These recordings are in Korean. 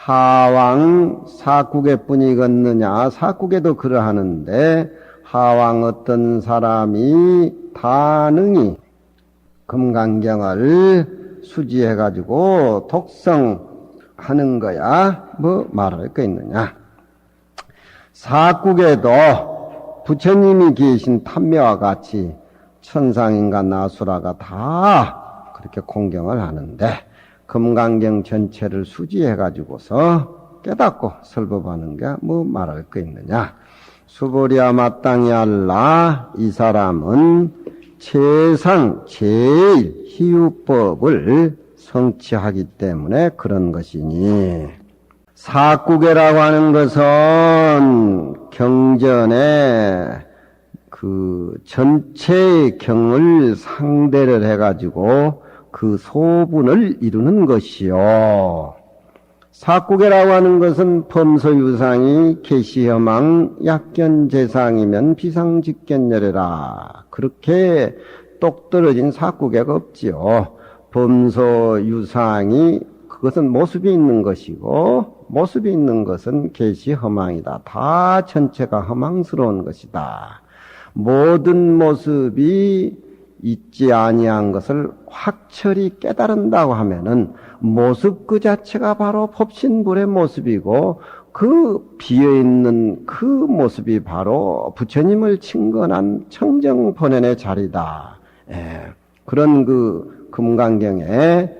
하왕 사국에 뿐이겠느냐. 사국에도 그러하는데 하왕 어떤 사람이 다능히 금강경을 수지해가지고 독성하는 거야. 뭐 말할 거 있느냐. 사국에도 부처님이 계신 탐묘와 같이 천상인가 나수라가 다 그렇게 공경을 하는데 금강경 전체를 수지해가지고서 깨닫고 설법하는 게 뭐 말할 거 있느냐. 수보리야 마땅히 알라. 이 사람은 최상 제일 희유법을 성취하기 때문에 그런 것이니, 사국에라고 하는 것은 경전에 그 전체의 경을 상대를 해가지고 그 소분을 이루는 것이요. 사국에라고 하는 것은 범소유상이 계시혐왕 약견재상이면 비상직견열애라. 그렇게 똑 떨어진 사국에가 없지요. 범소유상이 그것은 모습이 있는 것이고, 모습이 있는 것은 계시혐왕이다. 다 전체가 혐왕스러운 것이다. 모든 모습이 있지 아니한 것을 확철히 깨달은다고 하면은 모습 그 자체가 바로 법신불의 모습이고, 그 비어있는 그 모습이 바로 부처님을 친근한 청정본연의 자리다. 그런 그 금강경에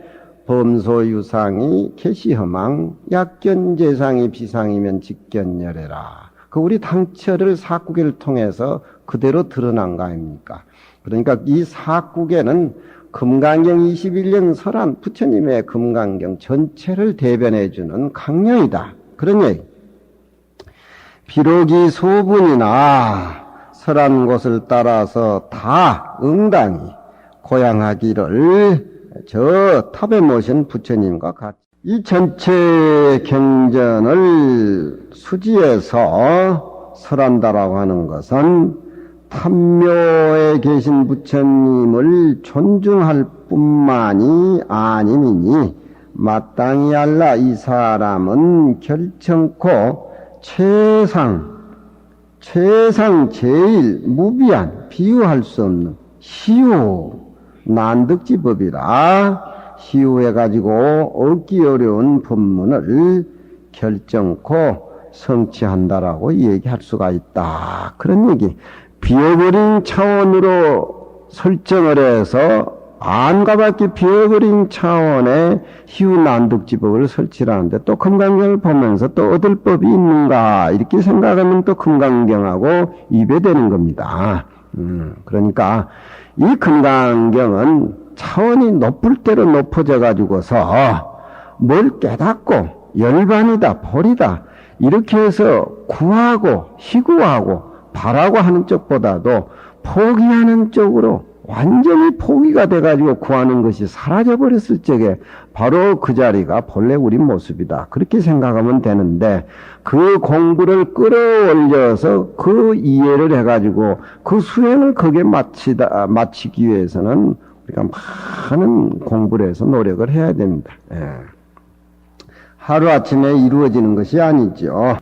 범소유상이 계시혐왕 약견재상이 비상이면 직견열애라. 그 우리 당처를 사국에를 통해서 그대로 드러난 거 아닙니까? 그러니까 이 사국에는 금강경 21년 설한 부처님의 금강경 전체를 대변해주는 강령이다. 그런 얘기. 비록 이 소분이나 설한 곳을 따라서 다 응당히 고양하기를 저 탑에 모신 부처님과 같이 이 전체 경전을 수지해서 설한다라고 하는 것은 탐묘에 계신 부처님을 존중할 뿐만이 아님이니, 마땅히 알라. 이 사람은 결정코 최상 제일 무비한 비유할 수 없는 희유 난득지법이라. 희유해가지고 얻기 어려운 법문을 결정코 성취한다라고 얘기할 수가 있다. 그런 얘기. 비어버린 차원으로 설정을 해서 안과 밖에 비어버린 차원의 희유난득지법을 설치하는데 또 금강경을 보면서 또 얻을 법이 있는가 이렇게 생각하면 또 금강경하고 이배되는 겁니다. 그러니까 이 금강경은 차원이 높을 대로 높아져 가지고서 뭘 깨닫고 열반이다 볼이다 이렇게 해서 구하고 희구하고 바라고 하는 쪽보다도 포기하는 쪽으로 완전히 포기가 돼가지고 구하는 것이 사라져버렸을 적에 바로 그 자리가 본래 우리 모습이다. 그렇게 생각하면 되는데, 그 공부를 끌어올려서 그 이해를 해가지고 그 수행을 거기에 마치기 위해서는 우리가 많은 공부를 해서 노력을 해야 됩니다. 하루아침에 이루어지는 것이 아니죠.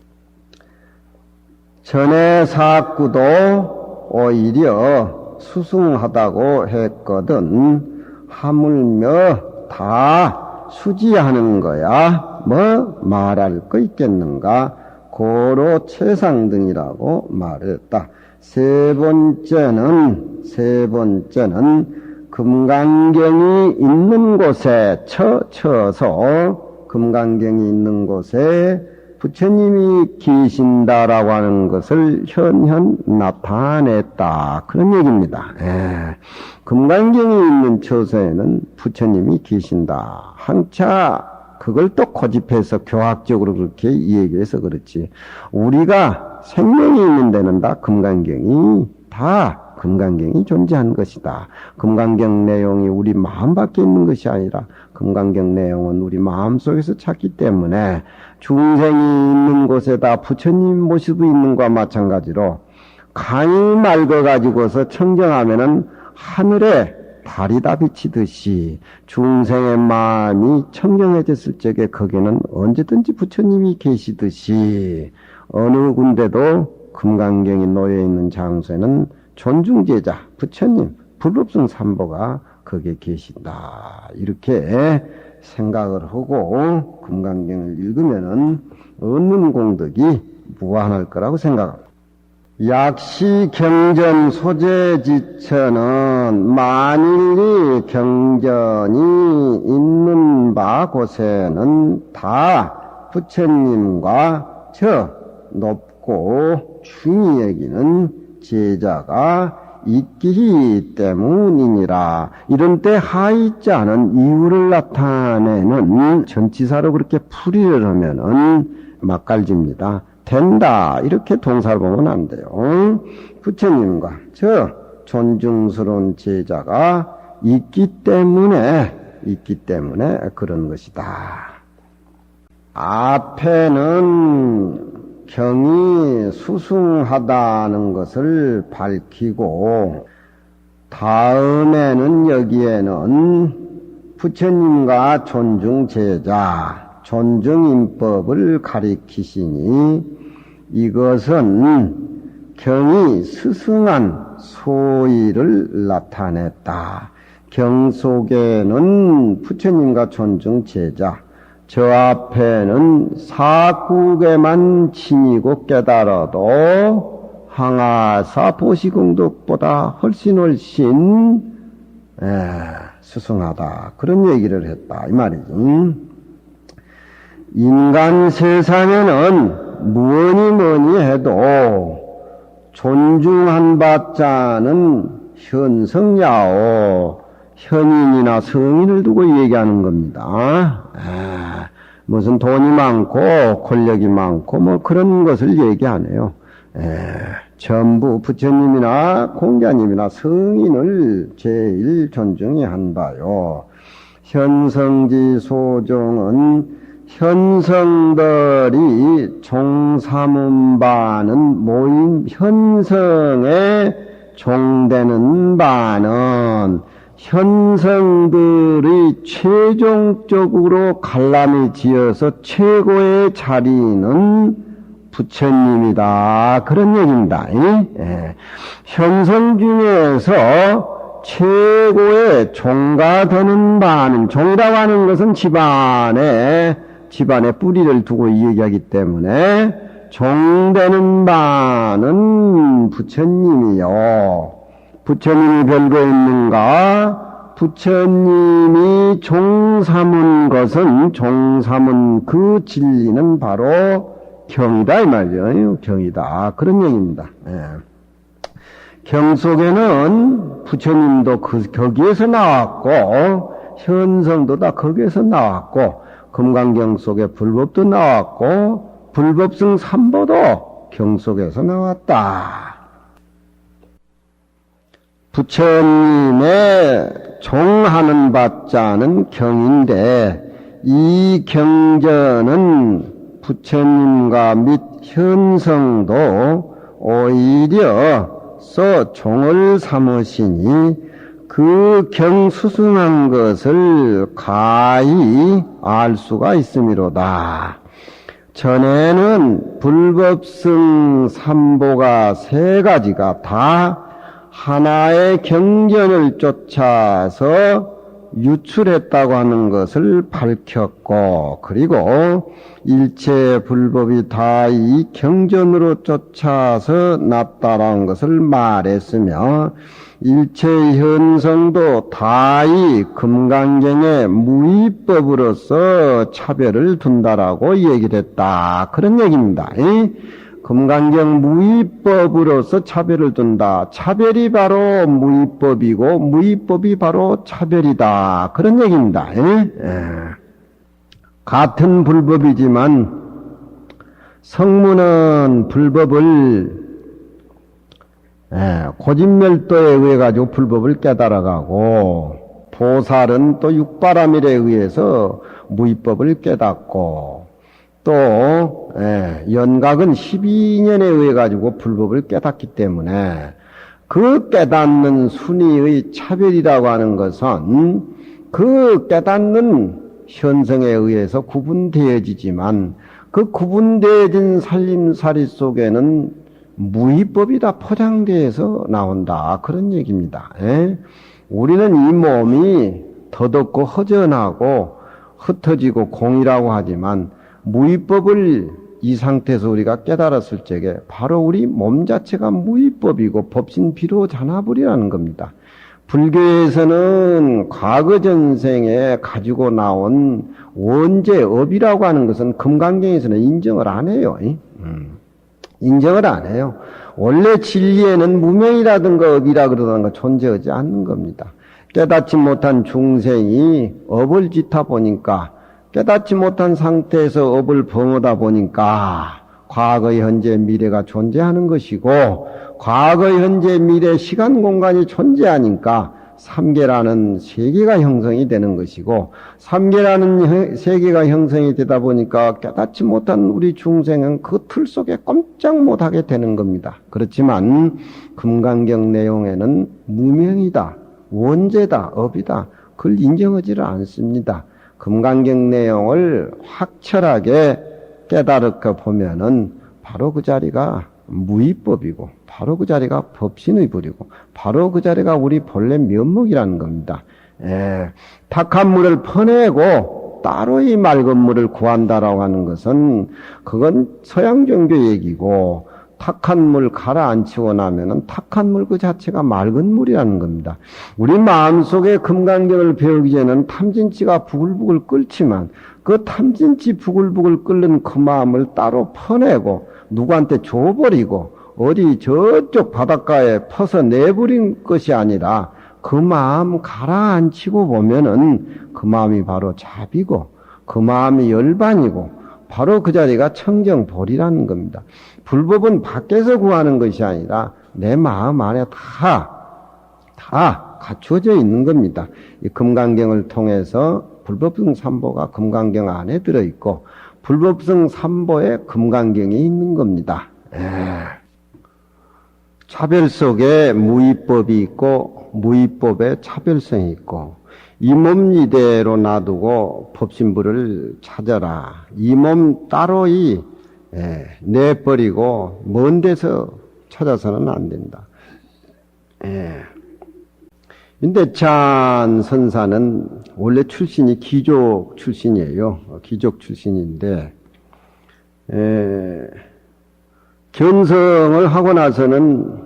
전에 사구도 오히려 수승하다고 했거든. 하물며 다 수지하는 거야. 뭐 말할 거 있겠는가. 고로 최상등이라고 말했다. 세 번째는 금강경이 있는 곳에 쳐서 금강경이 있는 곳에 부처님이 계신다라고 하는 것을 현현 나타냈다. 그런 얘기입니다. 금강경이 있는 처소에는 부처님이 계신다. 한차 그걸 또 고집해서 교학적으로 그렇게 얘기해서 그렇지. 우리가 생명이 있는 데는 다 금강경이 존재한 것이다. 금강경 내용이 우리 마음 밖에 있는 것이 아니라 금강경 내용은 우리 마음 속에서 찾기 때문에 중생이 있는 곳에다 부처님 모습이 있는 것과 마찬가지로 강이 맑아가지고서 청정하면은 하늘에 달이 다 비치듯이 중생의 마음이 청정해졌을 적에 거기는 언제든지 부처님이 계시듯이 어느 군데도 금강경이 놓여있는 장소에는 존중제자 부처님 불법승 삼보가 거기에 계신다 이렇게 생각을 하고 금강경을 읽으면은 얻는 공덕이 무한할 거라고 생각합니다. 약시 경전 소재지처는 만일이 경전이 있는 바 곳에는 다 부처님과 저 높고 중히 여기는 제자가 있기 때문이니라. 이런 때 하있지 않은 이유를 나타내는 전치사로 그렇게 풀이를 하면은 막갈집니다. 된다 이렇게 동사를 보면 안 돼요. 부처님과 저 존중스러운 제자가 있기 때문에 그런 것이다. 앞에는 경이 수승하다는 것을 밝히고 다음에는 여기에는 부처님과 존중 제자 존중인법을 가리키시니 이것은 경이 스승한 소의를 나타냈다. 경 속에는 부처님과 존중 제자 저 앞에는 사국에만 지니고 깨달아도 항아사 보시공덕보다 훨씬 스승하다. 그런 얘기를 했다. 이 말이지. 인간 세상에는 뭐니 해도 존중한 바자는 현성야오. 현인이나 성인을 두고 얘기하는 겁니다. 무슨 돈이 많고 권력이 많고 뭐 그런 것을 얘기 안 해요. 전부 부처님이나 공자님이나 성인을 제일 존중히 한다요. 현성지 소종은 현성들이 종삼은 바는 모임 현성에 종되는 바는 현성들의 최종적으로 갈람이 지어서 최고의 자리는 부처님이다. 그런 얘기입니다. 현성 중에서 최고의 종가 되는 바는, 종이라고 하는 것은 집안에 뿌리를 두고 얘기하기 때문에 종되는 바는 부처님이요. 부처님이 별거에 있는가? 부처님이 종삼은 것은, 종삼은 그 진리는 바로 경이다, 이 말이에요. 경이다. 그런 얘기입니다. 경 속에는 부처님도 거기에서 나왔고, 현성도 다 거기에서 나왔고, 금강경 속에 불법도 나왔고, 불법승 삼보도 경 속에서 나왔다. 부처님의 종하는 바자는 경인데 이 경전은 부처님과 및 현성도 오히려 종을 삼으시니 그 경수승한 것을 가히 알 수가 있음이로다. 전에는 불법승 삼보가 세 가지가 다 하나의 경전을 쫓아서 유출했다고 하는 것을 밝혔고, 그리고 일체 불법이 다 이 경전으로 쫓아서 났다라는 것을 말했으며, 일체 현성도 다 이 금강경의 무위법으로서 차별을 둔다라고 얘기를 했다. 그런 얘기입니다. 금강경 무위법으로서 차별을 둔다. 차별이 바로 무위법이고 무위법이 바로 차별이다. 그런 얘기입니다. 같은 불법이지만 성문은 불법을 고진멸도에 의해 가지고 불법을 깨달아가고, 보살은 또 육바라밀에 의해서 무위법을 깨닫고, 또 연각은 12년에 의해 가지고 불법을 깨닫기 때문에 그 깨닫는 순위의 차별이라고 하는 것은 그 깨닫는 현성에 의해서 구분되어지지만 그 구분되어진 살림살이 속에는 무위법이 다 포장되어서 나온다. 그런 얘기입니다. 우리는 이 몸이 더덥고 허전하고 흩어지고 공이라고 하지만 무위법을 이 상태에서 우리가 깨달았을 적에 바로 우리 몸 자체가 무위법이고 법신비로 잔화불이라는 겁니다. 불교에서는 과거 전생에 가지고 나온 원죄업이라고 하는 것은 금강경에서는 인정을 안 해요. 인정을 안 해요. 원래 진리에는 무명이라든가 업이라 그러던가 존재하지 않는 겁니다. 깨닫지 못한 중생이 업을 짓다 보니까 깨닫지 못한 상태에서 업을 범하다 보니까 과거, 현재, 미래가 존재하는 것이고 과거, 현재, 미래, 시간, 공간이 존재하니까 삼계라는 세계가 형성이 되는 것이고 삼계라는 세계가 형성이 되다 보니까 깨닫지 못한 우리 중생은 그 틀 속에 꼼짝 못하게 되는 겁니다. 그렇지만 금강경 내용에는 무명이다, 원죄다, 업이다, 그걸 인정하지를 않습니다. 금강경 내용을 확철하게 깨달을까 보면은 바로 그 자리가 무위법이고 바로 그 자리가 법신의 불이고 바로 그 자리가 우리 본래 면목이라는 겁니다. 탁한 물을 퍼내고 따로 이 맑은 물을 구한다라고 하는 것은 그건 서양 종교 얘기고 탁한 물 가라앉히고 나면은 탁한 물 그 자체가 맑은 물이라는 겁니다. 우리 마음속에 금강경을 배우기 전에는 탐진치가 부글부글 끓지만 그 탐진치 부글부글 끓는 그 마음을 따로 퍼내고 누구한테 줘버리고 어디 저쪽 바닷가에 퍼서 내버린 것이 아니라 그 마음 가라앉히고 보면은 그 마음이 바로 자비고 그 마음이 열반이고 바로 그 자리가 청정볼이라는 겁니다. 불법은 밖에서 구하는 것이 아니라 내 마음 안에 다 갖추어져 있는 겁니다. 이 금강경을 통해서 불법성 삼보가 금강경 안에 들어있고 불법성 삼보에 금강경이 있는 겁니다. 차별 속에 무위법이 있고 무위법에 차별성이 있고 이 몸 이대로 놔두고 법신부를 찾아라. 이 몸 따로이 내버리고 먼 데서 찾아서는 안 된다. 인대찬 선사는 원래 출신이 귀족 출신이에요. 귀족 출신인데 견성을 하고 나서는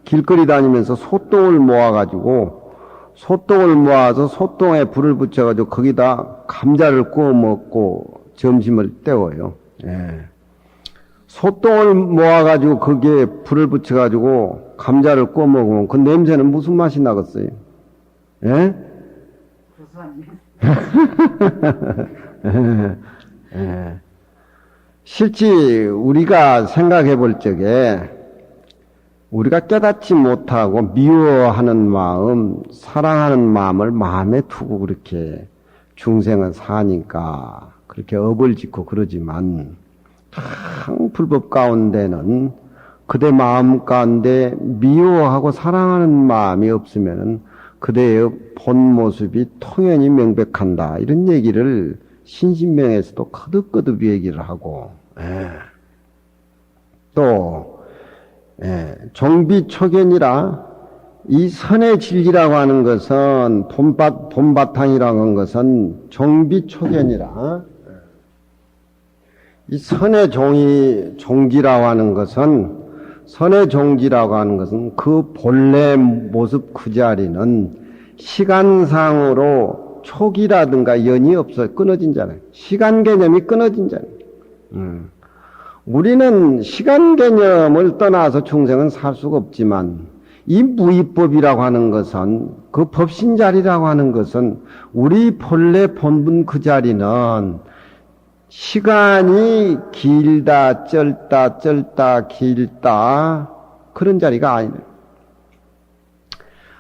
길거리 다니면서 소똥을 모아가지고 소똥을 모아서 소똥에 불을 붙여가지고 거기다 감자를 구워 먹고 점심을 때워요. 소똥을 모아가지고 거기에 불을 붙여가지고 감자를 구워 먹으면 그 냄새는 무슨 맛이 나겠어요? 실제 우리가 생각해 볼 적에 우리가 깨닫지 못하고 미워하는 마음, 사랑하는 마음을 마음에 두고 그렇게 중생은 사니까 그렇게 업을 짓고 그러지만 참 불법 가운데는 그대 마음 가운데 미워하고 사랑하는 마음이 없으면은 그대의 본 모습이 통연히 명백한다. 이런 얘기를 신신명에서도 거듭거듭 얘기를 하고 또 종비초견이라 이 선의 진리라고 하는 것은 본바탕이라고 하는 것은 종비초견이라 이 선의 종지라고 하는 것은 선의 종지라고 하는 것은 그 본래 모습 그 자리는 시간상으로 촉이라든가 연이 없어 끊어진 자는 시간 개념이 끊어진 자는 우리는 시간 개념을 떠나서 중생은 살 수가 없지만 이 무위법이라고 하는 것은 그 법신 자리라고 하는 것은 우리 본래 본분 그 자리는 시간이 길다 짧다 길다 그런 자리가 아니네.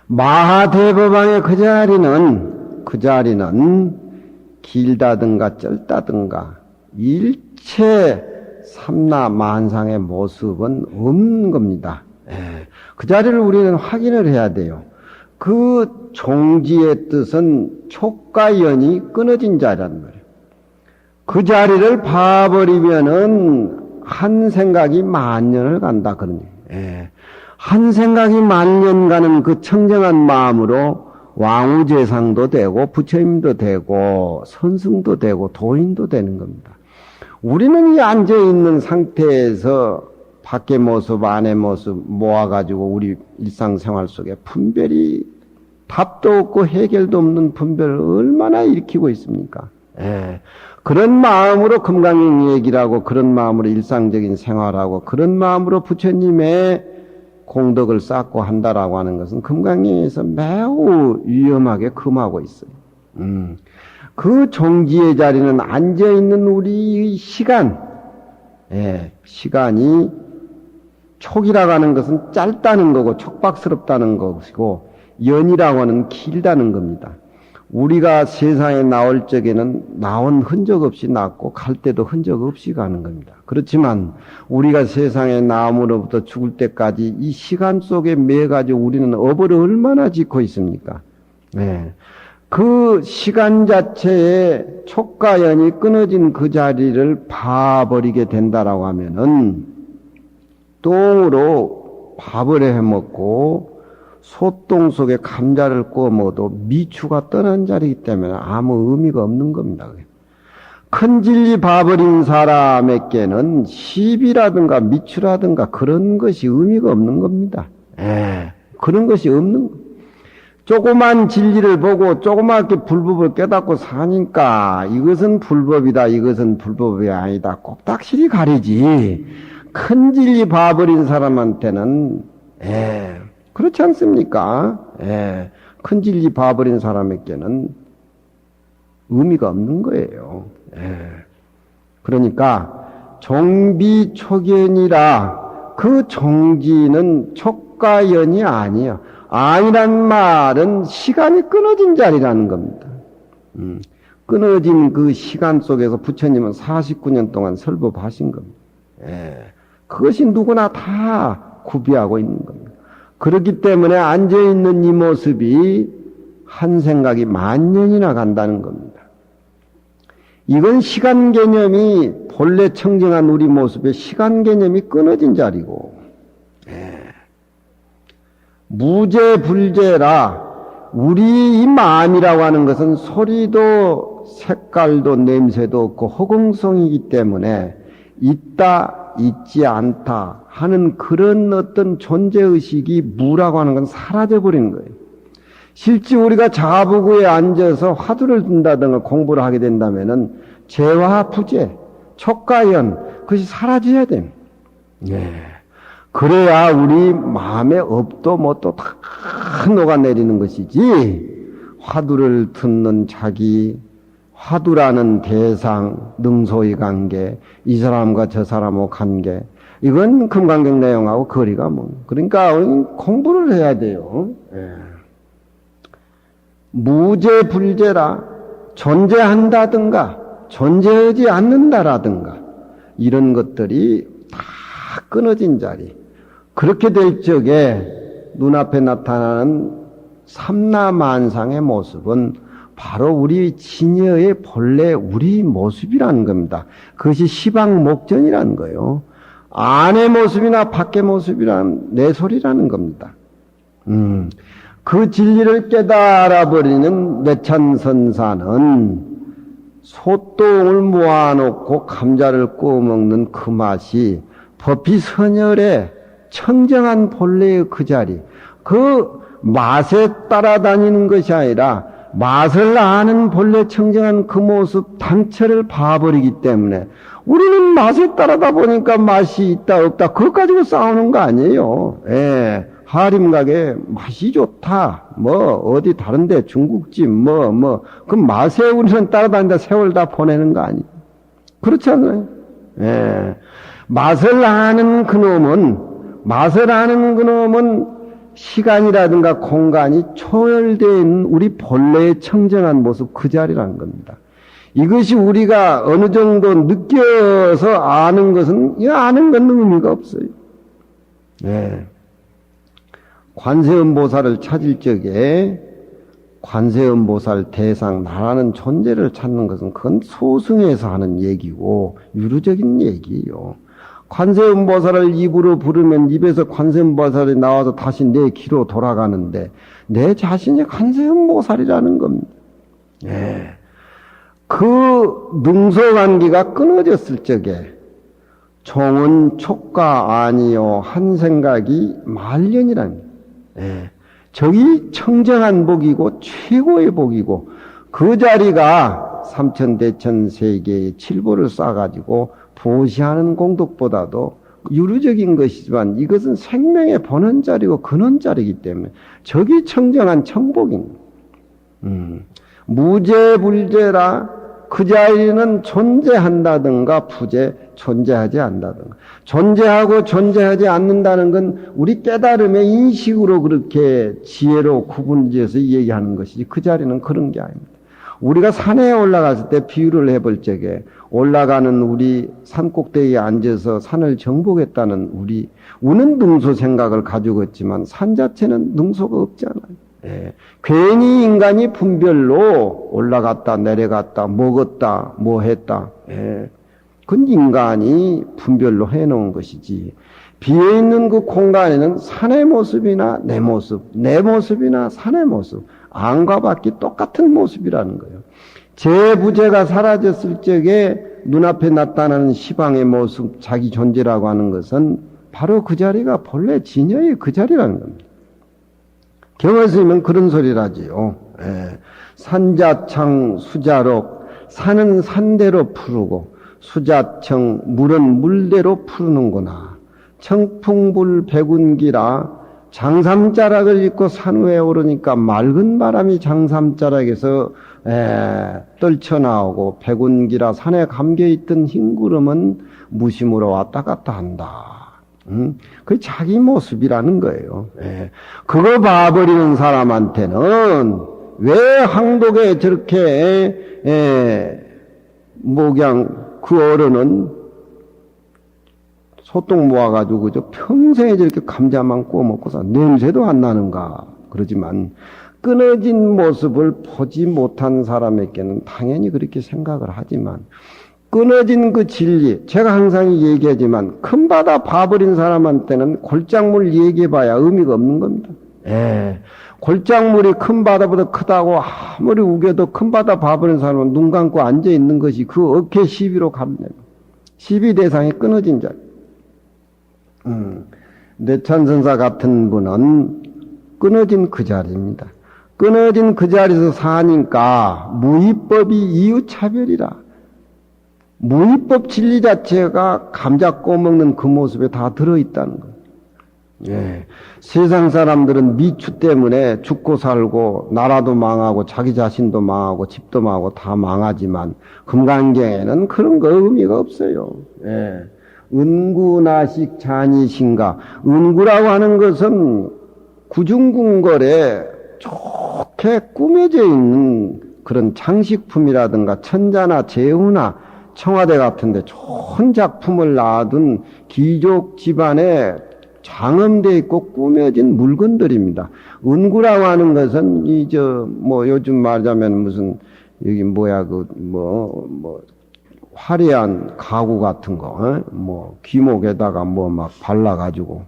마하대법왕의 그 자리는 길다든가 짧다든가 일체 삼나 만상의 모습은 없는 겁니다. 그 자리를 우리는 확인을 해야 돼요. 그 종지의 뜻은 촉과 연이 끊어진 자리란 말이에요. 그 자리를 봐버리면은 한 생각이 만년을 간다 그러니. 한 생각이 만년 가는 그 청정한 마음으로 왕우제상도 되고 부처님도 되고 선승도 되고 도인도 되는 겁니다. 우리는 이 앉아있는 상태에서 밖의 모습 안의 모습 모아가지고 우리 일상생활 속에 분별이 답도 없고 해결도 없는 분별을 얼마나 일으키고 있습니까? 그런 마음으로 금강경 얘기라고 그런 마음으로 일상적인 생활하고 그런 마음으로 부처님의 공덕을 쌓고 한다라고 하는 것은 금강경에서 매우 위험하게 금하고 있어요. 그 종지의 자리는 앉아있는 우리의 시간, 시간이 촉이라고 하는 것은 짧다는 거고 촉박스럽다는 것이고 연이라고 하는 길다는 겁니다. 우리가 세상에 나올 적에는 나온 흔적 없이 낳고 갈 때도 흔적 없이 가는 겁니다. 그렇지만 우리가 세상에 나옴으로부터 죽을 때까지 이 시간 속에 매가지고 우리는 업을 얼마나 짓고 있습니까? 그 시간 자체에 촉과 연이 끊어진 그 자리를 봐버리게 된다라고 하면은 똥으로 밥을 해먹고 소똥 속에 감자를 구워 먹어도 미추가 떠난 자리이기 때문에 아무 의미가 없는 겁니다. 큰 진리 봐버린 사람에게는 시비라든가 미추라든가 그런 것이 의미가 없는 겁니다. 그런 것이 없는 겁니다. 조그만 진리를 보고 조그맣게 불법을 깨닫고 사니까 이것은 불법이다, 이것은 불법이 아니다. 꼭딱실히 가리지. 큰 진리 봐버린 사람한테는 그렇지 않습니까? 큰 진리 봐버린 사람에게는 의미가 없는 거예요. 그러니까 종비촉연이라 그 종지는 촉과 연이 아니에요. 아니란 말은 시간이 끊어진 자리라는 겁니다. 끊어진 그 시간 속에서 부처님은 49년 동안 설법하신 겁니다. 그것이 누구나 다 구비하고 있는 겁니다. 그렇기 때문에 앉아있는 이 모습이 한 생각이 만년이나 간다는 겁니다. 이건 시간 개념이 본래 청정한 우리 모습의 시간 개념이 끊어진 자리고, 무제불제라 우리 이 마음이라고 하는 것은 소리도 색깔도 냄새도 없고 허공성이기 때문에 있다 있지 않다 하는 그런 어떤 존재의식이 무라고 하는 건 사라져버리는 거예요. 실제 우리가 자부구에 앉아서 화두를 둔다든가 공부를 하게 된다면은 재화 부재, 촉과연 그것이 사라져야 됩니다. 그래야 우리 마음에 업도 뭣도 다 녹아내리는 것이지, 화두를 듣는 자기, 화두라는 대상, 능소의 관계, 이 사람과 저 사람하고 관계, 이건 금강경 내용하고 거리가 뭐. 그러니까 공부를 해야 돼요. 무제불제라, 존재한다든가 존재하지 않는다라든가 이런 것들이 다 끊어진 자리. 그렇게 될 적에 눈앞에 나타나는 삼라만상의 모습은 바로 우리 진여의 본래 우리 모습이라는 겁니다. 그것이 시방목전이라는 거예요. 안의 모습이나 밖의 모습이란 내 소리라는 겁니다. 그 진리를 깨달아버리는 내찬선사는 소똥을 모아놓고 감자를 구워 먹는 그 맛이 법비 선열의 청정한 본래의 그 자리, 그 맛에 따라다니는 것이 아니라 맛을 아는 본래 청정한 그 모습 당체를 봐버리기 때문에 우리는 맛에 따라다 보니까 맛이 있다 없다 그것 가지고 싸우는 거 아니에요. 하림각에 맛이 좋다, 뭐 어디 다른데 중국집 그 맛에 우리는 따라다니다 세월 다 보내는 거 아니에요. 그렇지 않아요? 맛을 아는 그놈은 시간이라든가 공간이 초월된 우리 본래의 청정한 모습 그 자리라는 겁니다. 이것이 우리가 어느 정도 느껴서 아는 것은, 이 아는 건 의미가 없어요. 관세음보살을 찾을 적에 관세음보살 대상 나라는 존재를 찾는 것은 그건 소승에서 하는 얘기고 유료적인 얘기예요. 관세음보살을 입으로 부르면 입에서 관세음보살이 나와서 다시 내 귀로 돌아가는데 내 자신이 관세음보살이라는 겁니다. 예. 그 능소관계가 끊어졌을 적에 종은 촉가 아니요 한 생각이 말년이랍니다. 예. 저기 청정한 복이고 최고의 복이고 그 자리가 삼천대천 세계의 칠보를 쌓아가지고 보시하는 공덕보다도 유료적인 것이지만 이것은 생명의 본원 자리고 근원 자리이기 때문에 저기 청정한 청복입니다. 무죄불죄라 그 자리는 존재한다든가 존재하지 않는다든가. 존재하고 존재하지 않는다는 건 우리 깨달음의 인식으로 그렇게 지혜로 구분지어서 얘기하는 것이지 그 자리는 그런 게 아닙니다. 우리가 산에 올라갔을 때 비유를 해볼 적에 올라가는 우리 산꼭대기에 앉아서 산을 정복했다는 우는 능소 생각을 가지고 있지만 산 자체는 능소가 없잖아요. 예. 괜히 인간이 분별로 올라갔다 내려갔다 먹었다 뭐 했다. 예. 그건 인간이 분별로 해놓은 것이지 비어있는 그 공간에는 산의 모습이나 내 모습 내 모습이나 산의 모습 안과 밖이 똑같은 모습이라는 거예요. 재부재가 사라졌을 적에 눈앞에 나타나는 시방의 모습 자기 존재라고 하는 것은 바로 그 자리가 본래 진여의 그 자리라는 겁니다. 경어스님은 그런 소리를 하지요. 예. 산자청 수자록 산은 산대로 푸르고 수자청 물은 물대로 푸르는구나. 청풍불 백운기라 장삼자락을 입고 산 위에 오르니까 맑은 바람이 장삼자락에서 떨쳐나오고 백운기라 산에 감겨있던 흰 구름은 무심으로 왔다 갔다 한다. 그게 자기 모습이라는 거예요. 그거 봐버리는 사람한테는 왜 항독에 저렇게 목양 그 어른은 소똥 모아가지고 그저 평생에 저렇게 감자만 구워 먹고서 냄새도 안 나는가 그러지만 끊어진 모습을 보지 못한 사람에게는 당연히 그렇게 생각을 하지만 끊어진 그 진리, 제가 항상 얘기하지만 큰 바다 봐버린 사람한테는 골짜물 얘기해봐야 의미가 없는 겁니다. 골짜물이 큰 바다보다 크다고 아무리 우겨도 큰 바다 봐버린 사람은 눈 감고 앉아있는 것이 그 어깨 시비로 가면 됩니다. 시비 대상이 끊어진 자리. 내천선사 같은 분은 끊어진 그 자리입니다. 끊어진 그 자리에서 사니까 무위법이 이웃차별이라. 무위법 진리 자체가 감자 꼬먹는 그 모습에 다 들어있다는 거예요. 세상 사람들은 미추 때문에 죽고 살고 나라도 망하고 자기 자신도 망하고 집도 망하고 다 망하지만 금강경에는 그런 거 의미가 없어요. 은구나식 잔이신가. 은구라고 하는 것은 구중궁궐에 좋게 꾸며져 있는 그런 장식품이라든가 천자나 제후나 청와대 같은데 좋은 작품을 놔둔 귀족 집안에 장엄되어 있고 꾸며진 물건들입니다. 은구라고 하는 것은 요즘 말하자면 무슨 여기 화려한 가구 같은 거, 귀목에다가 막 발라가지고,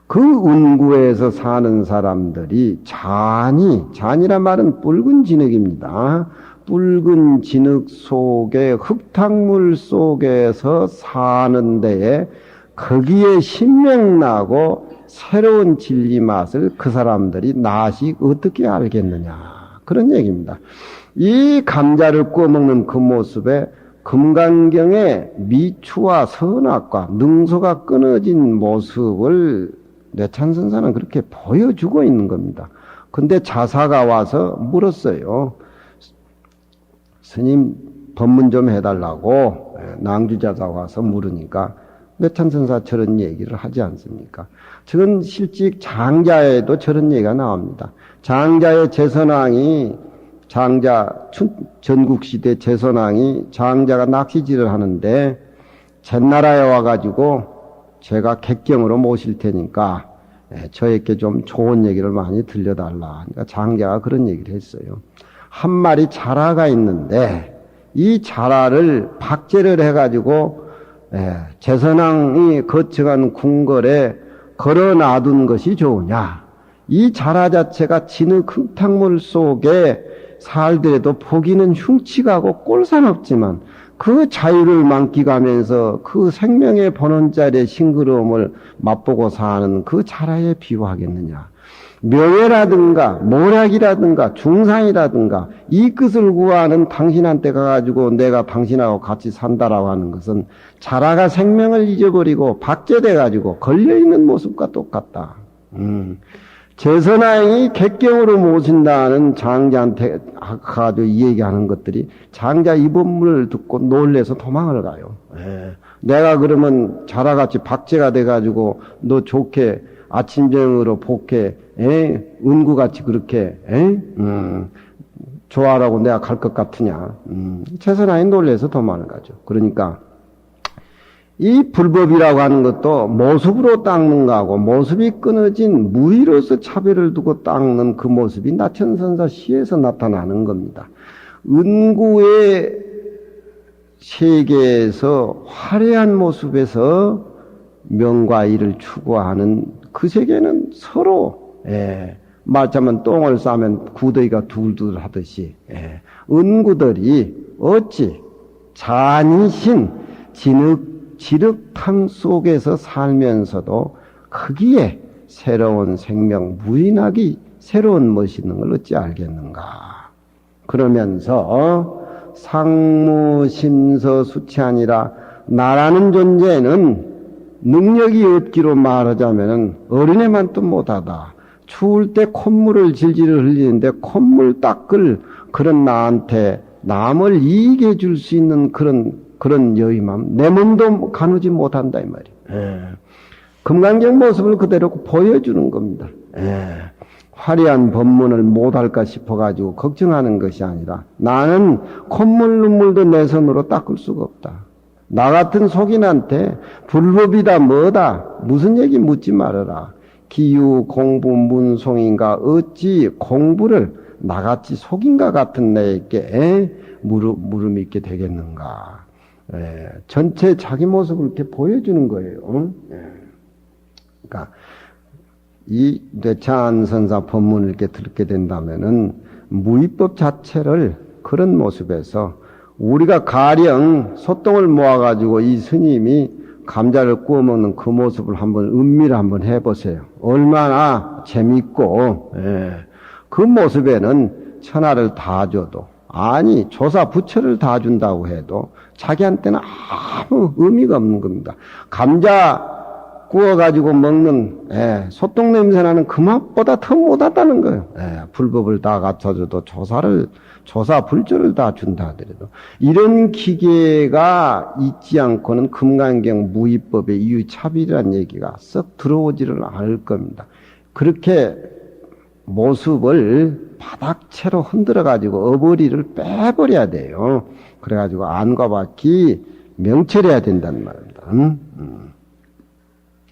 그 은구에서 사는 사람들이 잔이란 말은 붉은 진흙입니다. 붉은 진흙 속에 흙탕물 속에서 사는 데에 거기에 신명나고 새로운 진리 맛을 그 사람들이 나식 어떻게 알겠느냐. 그런 얘기입니다. 이 감자를 구워 먹는 그 모습에 금강경의 미추와 선악과 능소가 끊어진 모습을 내찬선사는 그렇게 보여주고 있는 겁니다. 근데 자사가 와서 물었어요. 스님 법문 좀 해달라고 낭주자가 와서 물으니까 내찬선사 저런 얘기를 하지 않습니까? 저건 실직 장자에도 저런 얘기가 나옵니다. 장자의 제선왕이 전국시대 제선왕이 장자가 낚시질을 하는데 제 나라에 와가지고 제가 객경으로 모실 테니까 저에게 좀 좋은 얘기를 많이 들려달라. 그러니까 장자가 그런 얘기를 했어요. 한 마리 자라가 있는데 이 자라를 박제를 해가지고 제선왕이 거쳐간 궁궐에 걸어 놔둔 것이 좋으냐. 이 자라 자체가 진흙 흙탕물 속에 살더라도 보기는 흉측하고 꼴사납지만 그 자유를 만끽하면서 그 생명의 번원짜리의 싱그러움을 맛보고 사는 그 자라에 비유하겠느냐. 명예라든가 모략이라든가 중상이라든가 이 끝을 구하는 당신한테 가가지고 내가 당신하고 같이 산다라고 하는 것은 자라가 생명을 잊어버리고 박제돼가지고 걸려있는 모습과 똑같다. 제선왕이 객경으로 모신다는 장자한테 가가지고 이 얘기하는 것들이 장자 이 법문을 듣고 놀래서 도망을 가요. 내가 그러면 자라같이 박제가 돼가지고 너 좋게 아침정으로 복해 은구같이 그렇게 좋아라고 내가 갈 것 같으냐. 제선왕이 놀래서 도망을 가죠. 그러니까 이 불법이라고 하는 것도 모습으로 닦는 거하고 모습이 끊어진 무의로서 차별을 두고 닦는 그 모습이 나천선사 시에서 나타나는 겁니다. 은구의 세계에서 화려한 모습에서 명과 이를 추구하는 그 세계는 서로 말하자면 똥을 싸면 구더기가 둘둘 하듯이 은구들이 어찌 잔신 지륵탕 속에서 살면서도 거기에 새로운 생명, 무인하기 새로운 멋있는 걸 어찌 알겠는가. 그러면서 상무심서 수치아니라 나라는 존재는 능력이 없기로 말하자면 어린애만도 못하다. 추울 때 콧물을 질질 흘리는데 콧물 닦을 그런 나한테 남을 이익해 줄 수 있는 그런 여의맘, 내 몸도 가누지 못한다 이 말이에요. 금강경 모습을 그대로 보여주는 겁니다. 화려한 법문을 못할까 싶어가지고 걱정하는 것이 아니라 나는 콧물 눈물도 내 손으로 닦을 수가 없다. 나 같은 속인한테 불법이다 뭐다 무슨 얘기 묻지 말아라. 기유 공부 문송인가 어찌 공부를 나같이 속인가 같은 내에게 물음이 있게 되겠는가. 전체 자기 모습을 이렇게 보여주는 거예요. 그러니까 이 뇌찬 선사 법문을 이렇게 듣게 된다면은 무위법 자체를 그런 모습에서 우리가 가령 소똥을 모아가지고 이 스님이 감자를 구워 먹는 그 모습을 한번 음미를 한번 해보세요. 얼마나 재밌고 그 모습에는 천하를 다 줘도 아니 조사 부처를 다 준다고 해도 자기한테는 아무 의미가 없는 겁니다. 감자 구워가지고 먹는 소똥 냄새나는 그 맛보다 더 못하다는 거예요. 불법을 다 갖춰줘도 조사 불조를 다 준다 하더라도 이런 기계가 있지 않고는 금강경 무위법의 이유차별이라는 얘기가 썩 들어오지를 않을 겁니다. 그렇게 모습을 바닥채로 흔들어가지고 어버리를 빼버려야 돼요. 그래가지고 안과 밖이 명철해야 된다는 말입니다.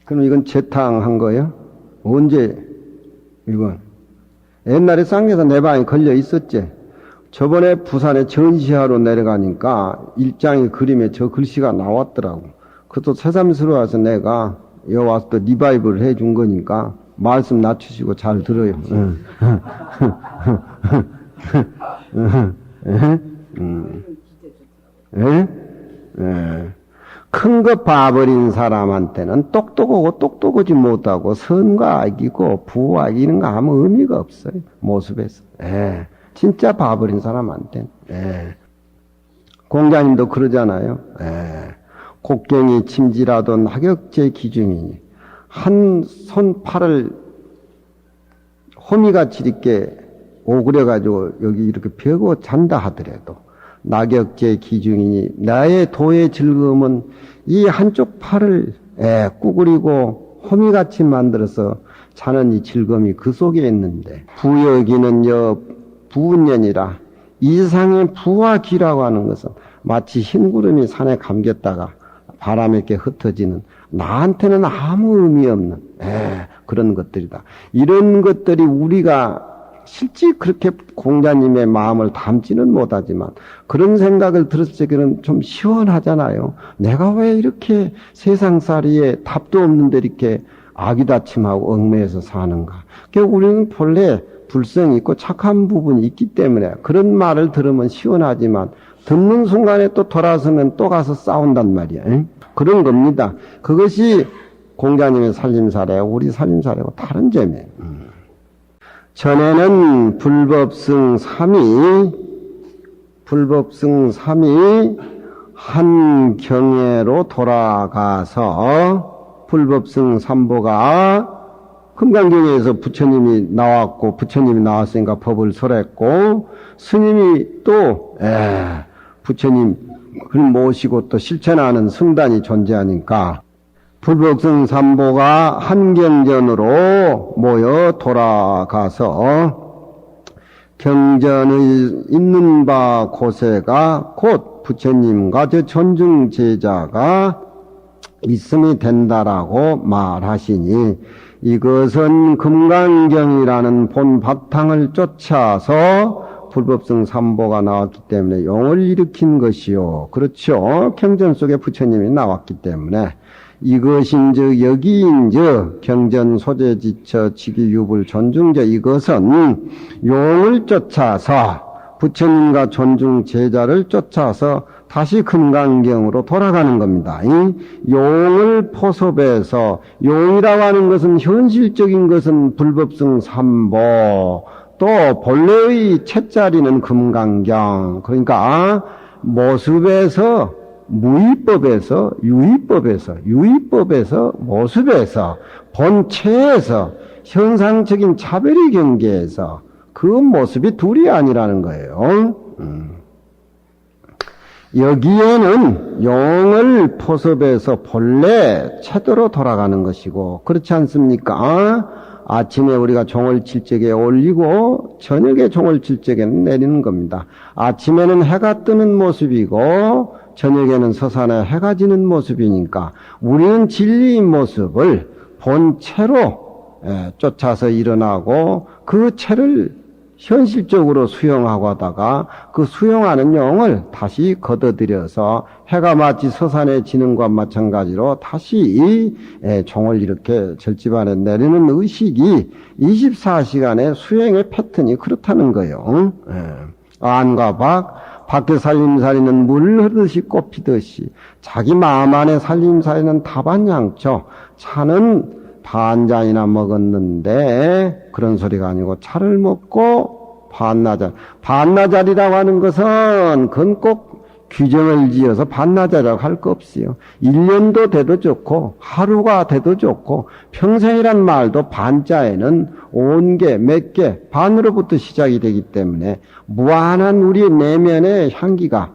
그럼 이건 재탕한 거예요? 언제 이건? 옛날에 쌍계사 내 방에 걸려 있었지. 저번에 부산에 전시하러 내려가니까 일장의 그림에 저 글씨가 나왔더라고. 그것도 새삼스러워서 내가 여기 와서 또 리바이브를 해준 거니까 말씀 낮추시고 잘 들어요. 큰 거 봐버린 사람한테는 똑똑하고 똑똑하지 못하고 선과 악이고 부와 악이는 거 아무 의미가 없어요. 모습에서. 진짜 봐버린 사람한테는. 공자님도 그러잖아요. 곡경이 침지라도 낙역제 기중이니 한 손 팔을 호미같이 이렇게 오그려가지고 여기 이렇게 펴고 잔다 하더라도 낙역제 기중이니 나의 도의 즐거움은 이 한쪽 팔을 구부리고 호미같이 만들어서 자는 이 즐거움이 그 속에 있는데 부여기는 부운년이라 이상의 부와 기라고 하는 것은 마치 흰 구름이 산에 감겼다가 바람에 이렇게 흩어지는 나한테는 아무 의미 없는 그런 것들이다. 이런 것들이 우리가 실제 그렇게 공자님의 마음을 담지는 못하지만 그런 생각을 들었을 때는 좀 시원하잖아요. 내가 왜 이렇게 세상살이에 답도 없는데 이렇게 아귀다침하고 얽매여서 사는가. 결국 우리는 본래 불성이 있고 착한 부분이 있기 때문에 그런 말을 들으면 시원하지만 듣는 순간에 또 돌아서면 또 가서 싸운단 말이야. 그런 겁니다. 그것이 공자님의 살림살이 우리 살림살이하고 다른 점이에요. 전에는 불법승 3이 한 경애로 돌아가서 불법승 3보가 금강경에서 부처님이 나왔고 부처님이 나왔으니까 법을 설했고 스님이 또 부처님을 모시고 또 실천하는 승단이 존재하니까 불법승 3보가 한경전으로 모여 돌아가서 경전의 있는 바 곳에가 곧 부처님과 저 존중 제자가 있음이 된다라고 말하시니 이것은 금강경이라는 본 바탕을 쫓아서 불법승 3보가 나왔기 때문에 용을 일으킨 것이요. 그렇죠. 경전 속에 부처님이 나왔기 때문에 이것인즉 여기인즉 경전 소재지처 직위유불 존중저 이것은 용을 쫓아서 부처님과 존중 제자를 쫓아서 다시 금강경으로 돌아가는 겁니다. 용을 포섭해서 용이라고 하는 것은 현실적인 것은 불법승 3보 또 본래의 채자리는 금강경 그러니까 모습에서 무위법에서 유위법에서 모습에서 본체에서 현상적인 차별의 경계에서 그 모습이 둘이 아니라는 거예요. 여기에는 용을 포섭해서 본래 채도로 돌아가는 것이고 그렇지 않습니까? 아침에 우리가 종을 칠 적에 올리고 저녁에 종을 칠 적에는 내리는 겁니다. 아침에는 해가 뜨는 모습이고 저녁에는 서산에 해가 지는 모습이니까 우리는 진리의 모습을 본체로 쫓아서 일어나고 그 체를 현실적으로 수용하고 하다가 그 수용하는 용을 다시 걷어들여서 해가 마치 서산에 지는 것과 마찬가지로 다시 종을 이렇게 절집안에 내리는 의식이 24시간의 수행의 패턴이 그렇다는 거예요. 안과 밖의 살림살이는 물 흐르듯이 꽃피듯이 자기 마음 안에 살림살이는 다반양초 차는 반잔이나 먹었는데 그런 소리가 아니고 차를 먹고 반나절이라고 하는 것은 그건 꼭 규정을 지어서 반나절이라고 할 거 없어요. 1년도 돼도 좋고 하루가 돼도 좋고 평생이란 말도 반자에는 온개, 몇 개, 반으로부터 시작이 되기 때문에 무한한 우리 내면의 향기가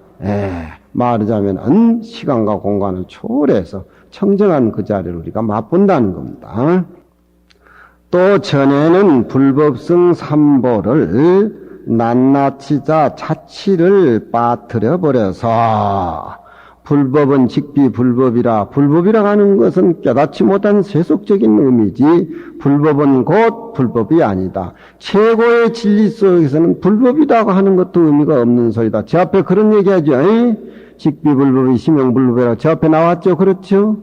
말하자면 시간과 공간을 초월해서 청정한 그 자리를 우리가 맛본다는 겁니다. 또 전에는 불법승 3보를 낱낱이자 자치를 빠뜨려 버려서 불법은 직비불법이라 불법이라 하는 것은 깨닫지 못한 세속적인 의미지 불법은 곧 불법이 아니다. 최고의 진리 속에서는 불법이라고 하는 것도 의미가 없는 소리다. 제 앞에 그런 얘기하죠. 직비불법이 심형불법이라고 제 앞에 나왔죠. 그렇죠?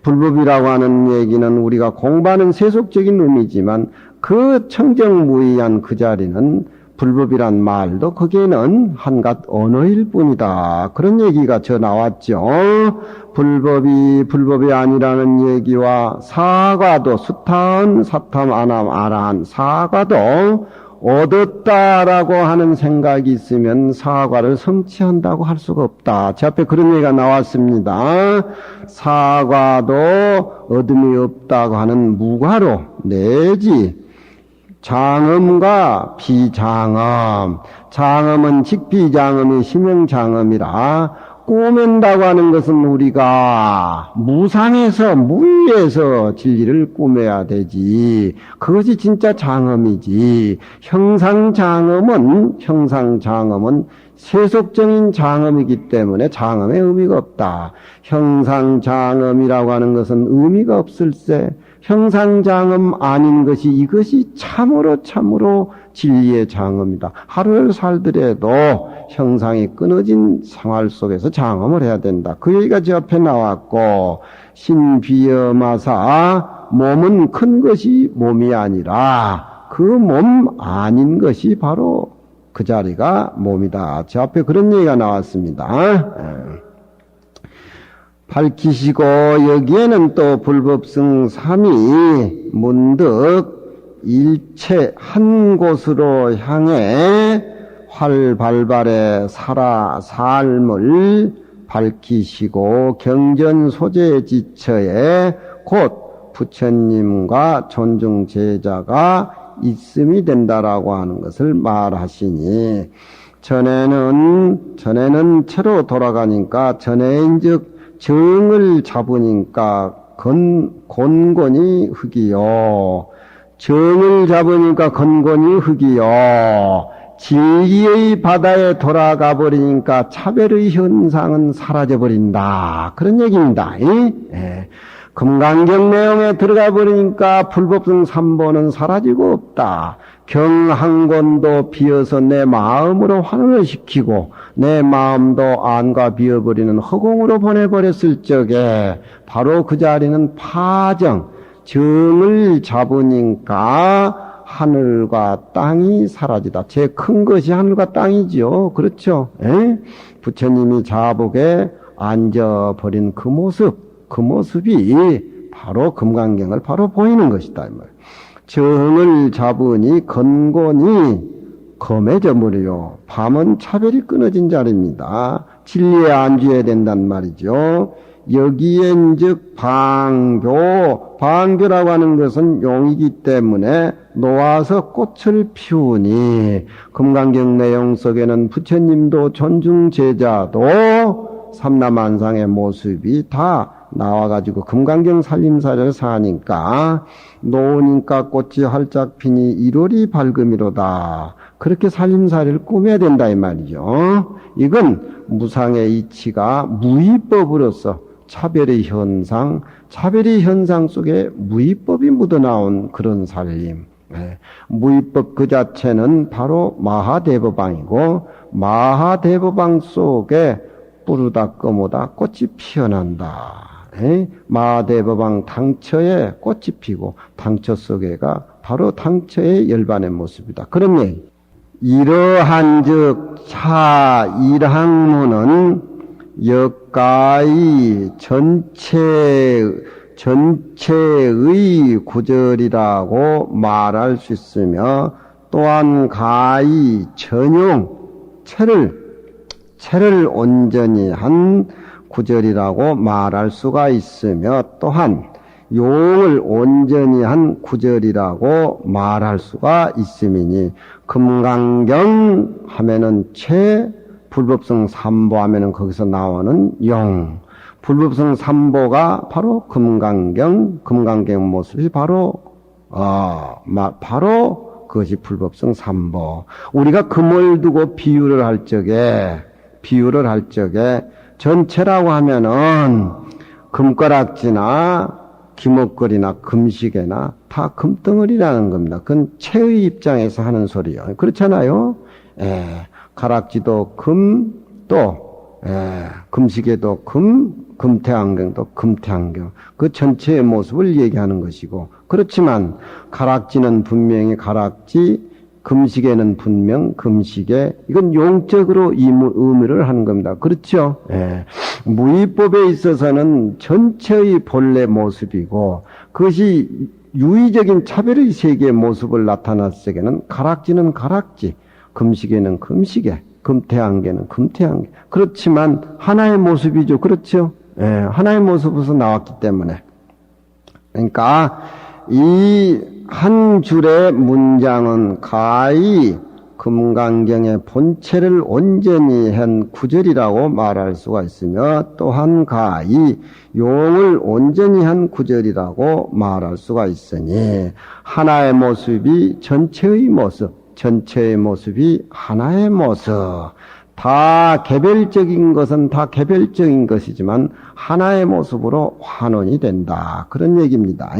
불법이라고 하는 얘기는 우리가 공부하는 세속적인 의미지만 그 청정무의한 그 자리는 불법이란 말도 거기에는 한갓 언어일 뿐이다. 그런 얘기가 저 나왔죠. 불법이 불법이 아니라는 얘기와 사과도 수타한 사탐 아남 아라한 사과도 얻었다라고 하는 생각이 있으면 사과를 성취한다고 할 수가 없다. 제 앞에 그런 얘기가 나왔습니다. 사과도 얻음이 없다고 하는 무과로 내지 장엄과 비장엄, 장엄은 직비장엄이 심형장엄이라 꾸맨다고 하는 것은 우리가 무상에서, 무위에서 진리를 꾸며야 되지. 그것이 진짜 장엄이지. 형상장엄은 세속적인 장엄이기 때문에 장엄의 의미가 없다. 형상장엄이라고 하는 것은 의미가 없을세. 형상장엄 아닌 것이 이것이 참으로 진리의 장엄이다. 하루를 살더라도 형상이 끊어진 생활 속에서 장엄을 해야 된다. 그 얘기가 저 앞에 나왔고, 신비여마사, 몸은 큰 것이 몸이 아니라 그 몸 아닌 것이 바로 그 자리가 몸이다. 저 앞에 그런 얘기가 나왔습니다. 밝히시고 여기에는 또 불법성 3이 문득 일체 한 곳으로 향해 활발발의 삶을 밝히시고 경전소재 지처에 곧 부처님과 존중 제자가 있음이 된다라고 하는 것을 말하시니, 전에는 채로 돌아가니까 전에인즉 정을 잡으니까 곤곤이 흙이요. 정을 잡으니까 건곤이 흙이요. 진리의 바다에 돌아가 버리니까 차별의 현상은 사라져 버린다. 그런 얘기입니다. 예. 금강경 내용에 들어가 버리니까 불법성 3보는 사라지고 없다. 경 한 권도 비어서 내 마음으로 환원을 시키고 내 마음도 안과 비어버리는 허공으로 보내버렸을 적에 바로 그 자리는 파정, 정을 잡으니까 하늘과 땅이 사라지다. 제일 큰 것이 하늘과 땅이지요. 그렇죠? 에? 부처님이 자복에 앉아버린 그 모습이 바로 금강경을 바로 보이는 것이다. 정을 잡으니 건곤이 검해져 버려요. 밤은 차별이 끊어진 자리입니다. 진리에 앉아야 된단 말이죠. 여기엔즉 방교라고 하는 것은 용이기 때문에 놓아서 꽃을 피우니, 금강경 내용 속에는 부처님도 존중 제자도 삼라만상의 모습이 다 나와가지고 금강경 살림살이를 사니까, 놓으니까 꽃이 활짝 피니 1월이 밝음이로다. 그렇게 살림살이를 꾸며야 된다 이 말이죠. 이건 무상의 이치가 무위법으로서 차별의 현상 속에 무위법이 묻어나온 그런 살림. 무위법 그 자체는 바로 마하대법방이고, 마하대법방 속에 뿌르다 꺼모다 꽃이 피어난다. 마하대법방 당처에 꽃이 피고 당처 속에가 바로 당처의 열반의 모습이다. 그런 얘기. 이러한즉 차 일학문은 역가의 전체의 구절이라고 말할 수 있으며, 또한 가의 전용 체를 온전히 한 구절이라고 말할 수가 있으며, 또한 용을 온전히 한 구절이라고 말할 수가 있음이니, 금강경 하면은 불법성 3보 하면은 거기서 나오는 용, 불법성 3보가 바로 금강경 모습이 바로 그것이 불법성 3보. 우리가 금을 두고 비유를 할 적에 전체라고 하면은 금가락지나 기목걸이나 금시계나 다 금덩어리라는 겁니다. 그건 체의 입장에서 하는 소리요. 그렇잖아요. 가락지도 금, 또 금시계도 금태안경도 금태안경. 그 전체의 모습을 얘기하는 것이고, 그렇지만 가락지는 분명히 가락지, 금시계는 분명 금시계. 이건 용적으로 의미를 하는 겁니다. 그렇죠? 무위법에 있어서는 전체의 본래 모습이고, 그것이 유의적인 차별의 세계의 모습을 나타났을 적에는 가락지는 가락지, 금시계는 금시계, 금태안개는 금태안개. 그렇지만 하나의 모습이죠. 그렇죠? 하나의 모습에서 나왔기 때문에. 그러니까 이 한 줄의 문장은 가히 금강경의 본체를 온전히 한 구절이라고 말할 수가 있으며 또한 가히 용을 온전히 한 구절이라고 말할 수가 있으니 하나의 모습이 전체의 모습, 전체의 모습이 하나의 모습, 다 개별적인 것은 다 개별적인 것이지만 하나의 모습으로 환원이 된다. 그런 얘기입니다.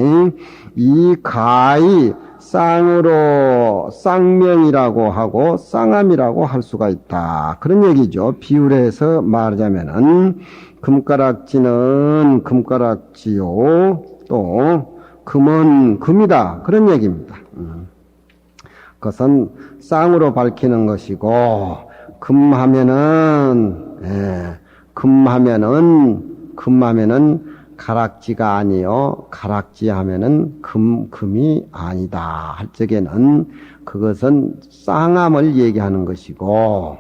이 가히 쌍으로 쌍명이라고 하고 쌍암이라고 할 수가 있다. 그런 얘기죠. 비유를 해서 말하자면은 금가락지는 금가락지요. 또 금은 금이다. 그런 얘기입니다. 그것은 쌍으로 밝히는 것이고 금하면은 가락지가 아니요. 가락지 하면은 금이 아니다. 할 적에는 그것은 쌍암을 얘기하는 것이고,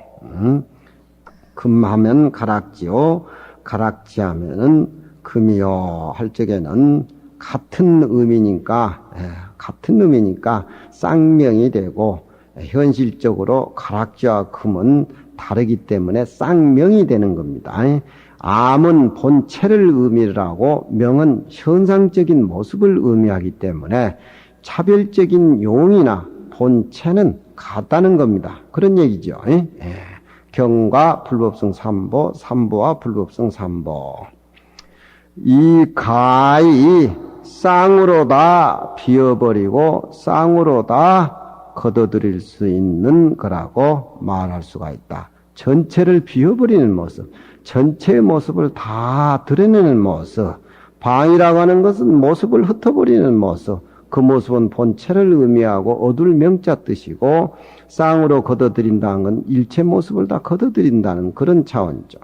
금하면 가락지요. 가락지 하면은 금이요. 할 적에는 같은 의미니까 쌍명이 되고, 현실적으로 가락지와 금은 다르기 때문에 쌍명이 되는 겁니다. 암은 본체를 의미하고 명은 현상적인 모습을 의미하기 때문에 차별적인 용이나 본체는 같다는 겁니다. 그런 얘기죠. 경과 불법성 삼보, 삼보와 불법성 삼보. 이 가히 쌍으로 다 비워버리고 쌍으로 다 걷어들일 수 있는 거라고 말할 수가 있다. 전체를 비워버리는 모습, 전체의 모습을 다 드러내는 모습, 방이라고 하는 것은 모습을 흩어버리는 모습, 그 모습은 본체를 의미하고 어둘 명자 뜻이고 쌍으로 걷어들인다는 건 일체 모습을 다 걷어들인다는 그런 차원이죠.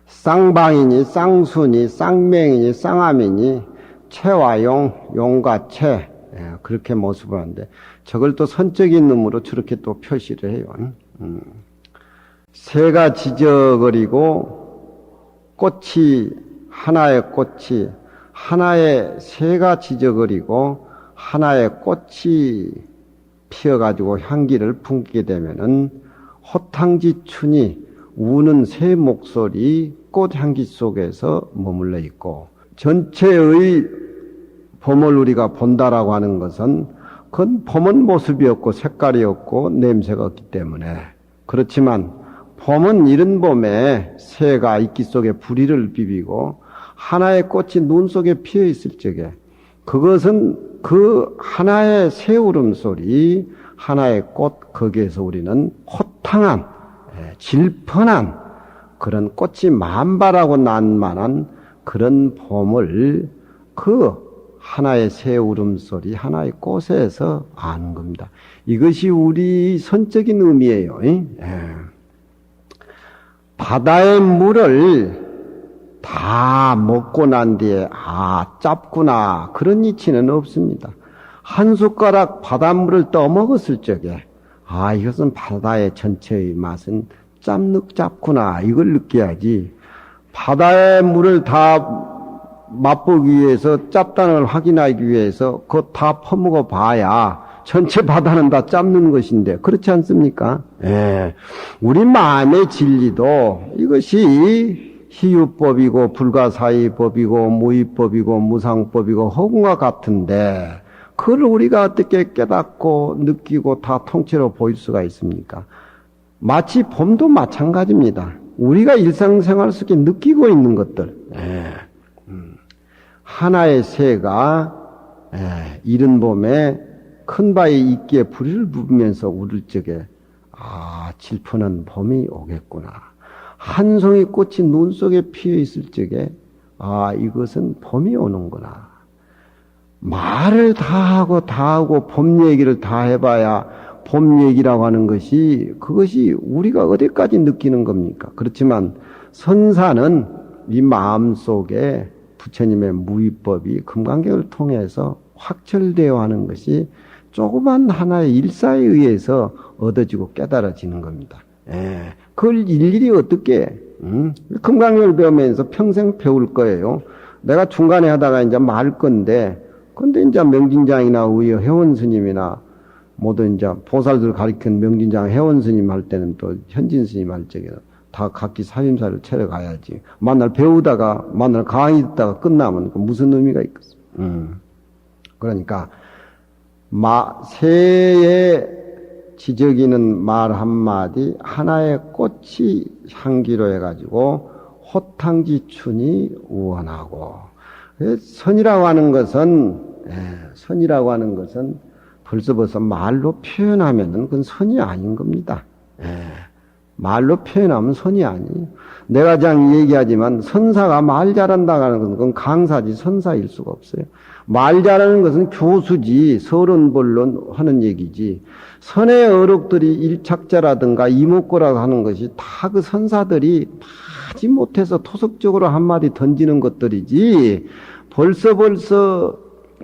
쌍방이니 쌍순이 쌍맹이니 쌍암이니 체와 용과 체, 그렇게 모습을 하는데, 저걸 또 선적인 놈으로 저렇게 또 표시를 해요. 새가 지저거리고, 하나의 새가 지저거리고, 하나의 꽃이 피어가지고 향기를 품게 되면은, 호탕지 춘이 우는 새 목소리, 꽃향기 속에서 머물러 있고, 전체의 봄을 우리가 본다라고 하는 것은 그건 봄은 모습이 없고 색깔이 없고 냄새가 없기 때문에 그렇지만 봄은 이른 봄에 새가 이끼 속에 부리를 비비고 하나의 꽃이 눈 속에 피어 있을 적에 그것은 그 하나의 새 울음소리 하나의 꽃 거기에서 우리는 호탕한 질펀한 그런 꽃이 만발하고 난만한 그런 봄을 그 하나의 새 울음소리, 하나의 꽃에서 아는 겁니다. 이것이 우리 선적인 의미예요. 바다의 물을 다 먹고 난 뒤에 짭구나 그런 이치는 없습니다. 한 숟가락 바닷물을 떠먹었을 적에 이것은 바다의 전체의 맛은 짭구나 이걸 느껴야지. 바다의 물을 다 맛보기 위해서 짭다는 걸 확인하기 위해서 그거 다 퍼먹어 봐야 전체 바다는 다 짭는 것인데 그렇지 않습니까? 우리 마음의 진리도 이것이 희유법이고 불가사의법이고 무의법이고 무상법이고 허공과 같은데 그걸 우리가 어떻게 깨닫고 느끼고 다 통째로 보일 수가 있습니까? 마치 봄도 마찬가지입니다. 우리가 일상생활 속에 느끼고 있는 것들, 하나의 새가 이른 봄에 큰 바위 이끼에 부리를 부으면서 울을 적에 질펀한 봄이 오겠구나. 한 송이 꽃이 눈 속에 피어 있을 적에 이것은 봄이 오는구나. 말을 다 하고 봄 얘기를 다 해봐야 봄 얘기라고 하는 것이 그것이 우리가 어디까지 느끼는 겁니까? 그렇지만 선사는 이 마음속에 부처님의 무위법이 금강경을 통해서 확철되어 하는 것이 조그만 하나의 일사에 의해서 얻어지고 깨달아지는 겁니다. 그걸 일일이 어떻게 금강경을 배우면서 평생 배울 거예요. 내가 중간에 하다가 이제 말 건데 근데 이제 명진장이나 우리 회원 스님이나 모두 이제 보살들 가리킨 명진장 회원 스님 할 때는 또 현진 스님 할 적에는 다 각기 사임사를 차려 가야지. 만날 배우다가, 만날 강의 듣다가 끝나면 무슨 의미가 있겠어. 그러니까, 새에 지적이는 말 한마디, 하나의 꽃이 향기로 해가지고, 호탕지춘이 우원하고, 선이라고 하는 것은, 벌써 말로 표현하면은 그건 선이 아닌 겁니다. 말로 표현하면 선이 아니에요. 내가 장 얘기하지만 선사가 말 잘한다고 하는 것은 그건 강사지 선사일 수가 없어요. 말 잘하는 것은 교수지 서론본론 하는 얘기지. 선의 어록들이 일착자라든가 이목구라고 하는 것이 다 그 선사들이 하지 못해서 토속적으로 한마디 던지는 것들이지 벌써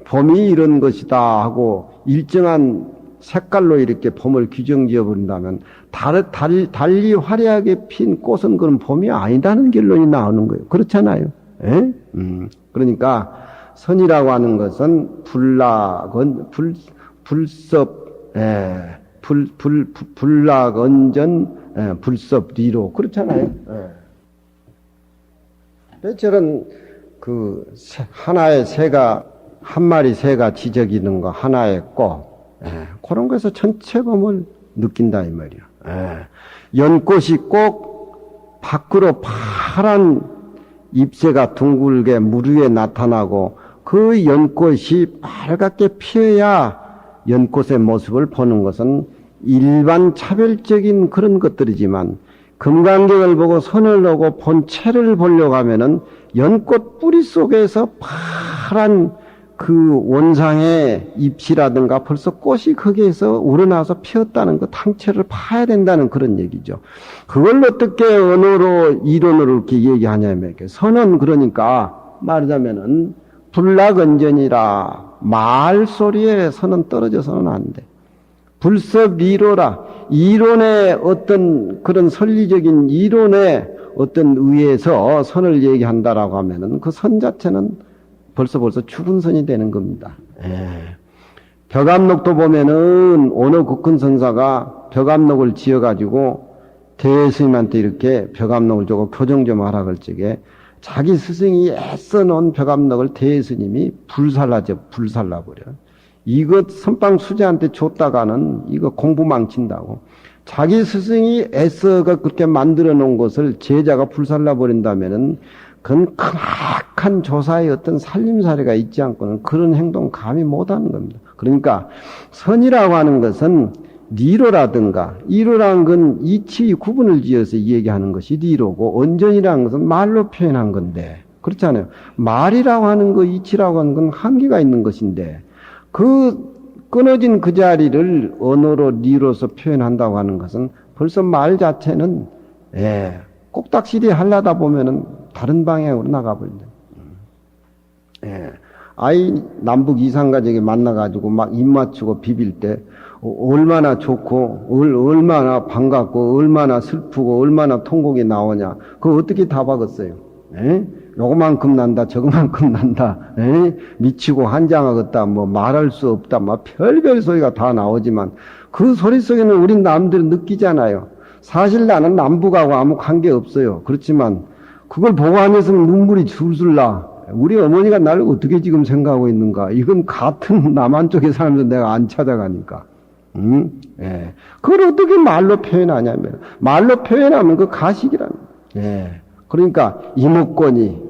봄이 이런 것이다 하고 일정한 색깔로 이렇게 봄을 규정 지어버린다면 달리 화려하게 핀 꽃은 그런 봄이 아니다는 결론이 나오는 거예요. 그렇잖아요. 그러니까 선이라고 하는 것은 불락언전 불섭리로 그렇잖아요. 저런 하나의 새가 한 마리 새가 지저귀는 거 하나의 꽃 그런 거에서 전체 봄을 느낀다 이 말이야. 연꽃이 꼭 밖으로 파란 잎새가 둥글게 물 위에 나타나고 그 연꽃이 빨갛게 피어야 연꽃의 모습을 보는 것은 일반 차별적인 그런 것들이지만 금강경을 보고 선을 보고 본체를 보려고 하면은 연꽃 뿌리 속에서 파란 그 원상의 잎이라든가 벌써 꽃이 거기에서 우러나서 피었다는 그 탕체를 파야 된다는 그런 얘기죠. 그걸 어떻게 언어로 이론으로 이렇게 얘기하냐면 선은 그러니까 말하자면은 불락언전이라 말소리에 선은 떨어져서는 안 돼. 불섭리로라 이론의 어떤 그런 설리적인 이론의 어떤 의에서 선을 얘기한다라고 하면은 그 선 자체는 벌써 죽은 선이 되는 겁니다. 벽암록도 보면은 어느 국근선사가 벽암록을 지어가지고 대스님한테 이렇게 벽암록을 주고 교정 좀 하라 그럴 적에 자기 스승이 애써 놓은 벽암록을 대스님이 불살라버려. 이것 선방 수제한테 줬다가는 이거 공부 망친다고. 자기 스승이 애써가 그렇게 만들어 놓은 것을 제자가 불살라버린다면은 그건 크나큰 조사의 어떤 살림살이가 있지 않고는 그런 행동 감히 못하는 겁니다. 그러니까 선이라고 하는 것은 리로라든가 이로라는 건 이치 구분을 지어서 얘기하는 것이 리로고 언전이라는 것은 말로 표현한 건데 그렇잖아요. 말이라고 하는 거 이치라고 하는 건 한계가 있는 것인데 그 끊어진 그 자리를 언어로 리로서 표현한다고 하는 것은 벌써 말 자체는 꼭딱시리 하려다 보면은 다른 방향으로 나가버린다. 아이 남북 이산가족이 만나가지고 막 입 맞추고 비빌 때 얼마나 좋고 얼마나 반갑고 얼마나 슬프고 얼마나 통곡이 나오냐. 그거 어떻게 다 박았어요? 요거만큼 난다 저거만큼 난다 미치고 한장하겠다 뭐 말할 수 없다 막 별별 소리가 다 나오지만 그 소리 속에는 우린 남들은 느끼잖아요. 사실 나는 남북하고 아무 관계 없어요. 그렇지만 그걸 보고 하면서 눈물이 줄줄 나. 우리 어머니가 나를 어떻게 지금 생각하고 있는가. 이건 같은 남한 쪽에 사람들 내가 안 찾아가니까. 그걸 어떻게 말로 표현하냐면 말로 표현하면 그 가식이라는 그러니까 이목권이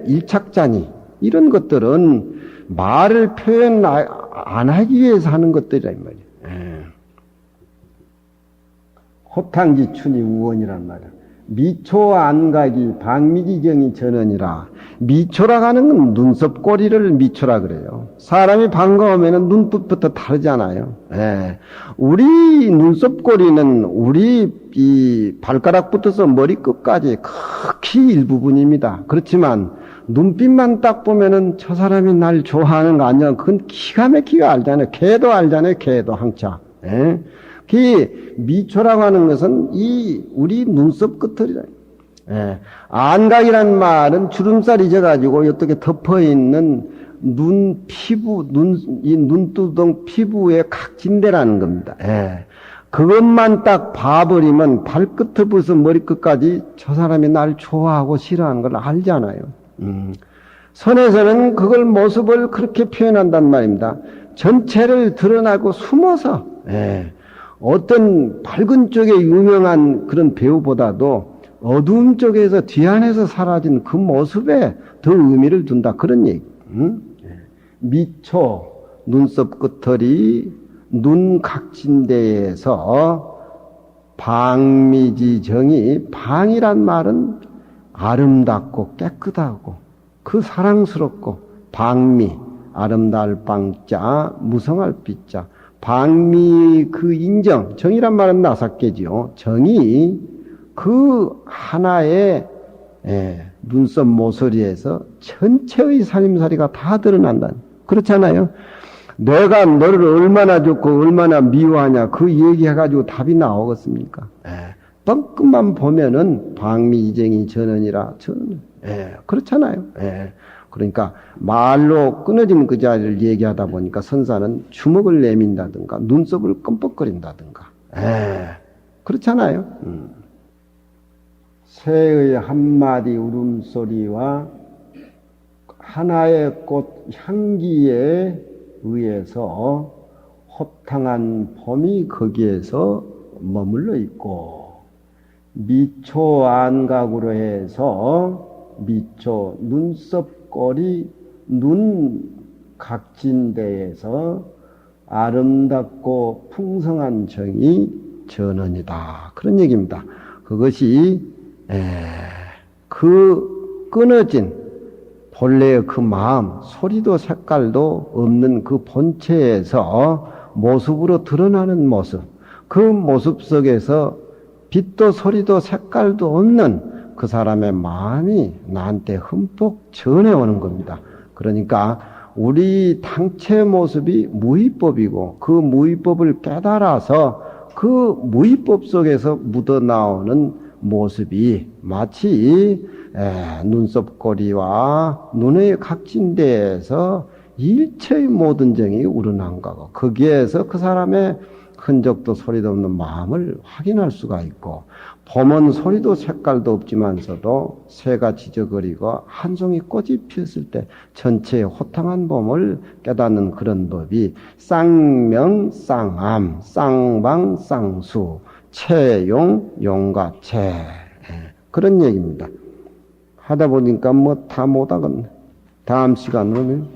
일착자니 이런 것들은 말을 표현 안 하기 위해서 하는 것들이란 말이에요. 호탕지춘이 우원이란 말이야. 미초 안각이 방미지경이 전원이라. 미초라고 하는 건 눈썹 꼬리를 미초라 그래요. 사람이 반가우면 눈빛부터 다르잖아요. 우리 눈썹 꼬리는 우리 이 발가락부터서 머리끝까지 극히 일부분입니다. 그렇지만 눈빛만 딱 보면은 저 사람이 날 좋아하는 거 아니야. 그건 기가 막히게 알잖아요. 걔도 알잖아요. 걔도 항차. 그 미초라고 하는 것은 이 우리 눈썹 끝털이라. 안각이란 말은 주름살이 져가지고 어떻게 덮어 있는 눈 피부, 이 눈두덩 피부의 각진대라는 겁니다. 예. 그것만 딱 봐버리면 발끝부터 머리끝까지 저 사람이 날 좋아하고 싫어하는 걸 알잖아요. 선에서는 그걸 모습을 그렇게 표현한단 말입니다. 전체를 드러나고 숨어서, 예. 어떤 밝은 쪽에 유명한 그런 배우보다도 어두운 쪽에서 뒤안에서 사라진 그 모습에 더 의미를 둔다. 그런 얘기. 미초, 눈썹 끝털이 눈 각진대에서 방미지정이, 방이란 말은 아름답고 깨끗하고 그 사랑스럽고, 방미, 아름다울 방자, 무성할 비자, 방미 그 인정, 정이란 말은 나삭개지요. 정이 그 하나의 눈썹 모서리에서 전체의 살림살이가 다 드러난다. 그렇잖아요. 내가 너를 얼마나 좋고 얼마나 미워하냐 그 얘기해가지고 답이 나오겠습니까? 뻥끗만 보면은 방미이쟁이 전원이라 전원. 그렇잖아요. 그러니까 말로 끊어진 그 자리를 얘기하다 보니까 선사는 주먹을 내민다든가 눈썹을 끔뻑거린다든가. 그렇잖아요. 새의 한마디 울음소리와 하나의 꽃 향기에 의해서 호탕한 봄이 거기에서 머물러 있고, 미초 안각으로 해서 미초 눈썹꼬리 눈 각진대에서 아름답고 풍성한 정이 전원이다. 그런 얘기입니다. 그것이 그 끊어진 본래의 그 마음, 소리도 색깔도 없는 그 본체에서 모습으로 드러나는 모습, 그 모습 속에서 빛도 소리도 색깔도 없는 그 사람의 마음이 나한테 흠뻑 전해오는 겁니다. 그러니까 우리 당체 모습이 무의법이고 그 무의법을 깨달아서 그 무의법 속에서 묻어나오는 모습이 마치 눈썹꼬리와 눈의 각진대에서 일체의 모든 정이 우러난 거고, 거기에서 그 사람의 흔적도 소리도 없는 마음을 확인할 수가 있고, 봄은 소리도 색깔도 없지만서도 새가 지저거리고 한 송이 꽃이 피었을 때 전체의 호탕한 봄을 깨닫는 그런 법이 쌍명, 쌍암, 쌍방, 쌍수, 채용, 용가채, 그런 얘기입니다. 하다 보니까 뭐 다 못하겠네. 다음 시간으로는